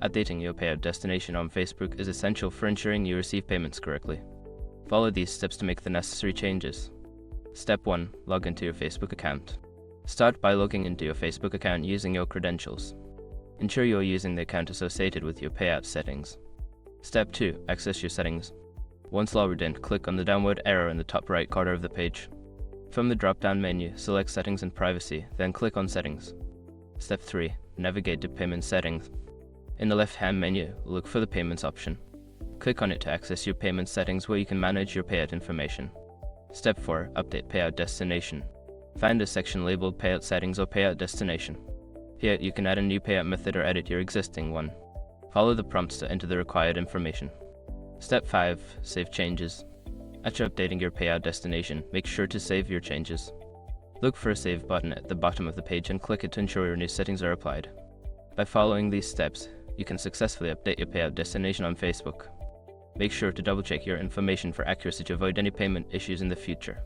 Updating your payout destination on Facebook is essential for ensuring you receive payments correctly. Follow these steps to make the necessary changes. Step 1. Log into your Facebook account. Start by logging into your Facebook account using your credentials. Ensure you are using the account associated with your payout settings. Step 2. Access your settings. Once logged in, click on the downward arrow in the top right corner of the page. From the drop-down menu, select Settings and Privacy, then click on Settings. Step 3. Navigate to Payment Settings. In the left-hand menu, look for the Payments option. Click on it to access your payment settings where you can manage your payout information. Step 4. Update Payout Destination. Find a section labeled Payout Settings or Payout Destination. Here, you can add a new payout method or edit your existing one. Follow the prompts to enter the required information. Step 5. Save changes. After updating your payout destination, make sure to save your changes. Look for a Save button at the bottom of the page and click it to ensure your new settings are applied. By following these steps, you can successfully update your payout destination on Facebook. Make sure to double-check your information for accuracy to avoid any payment issues in the future.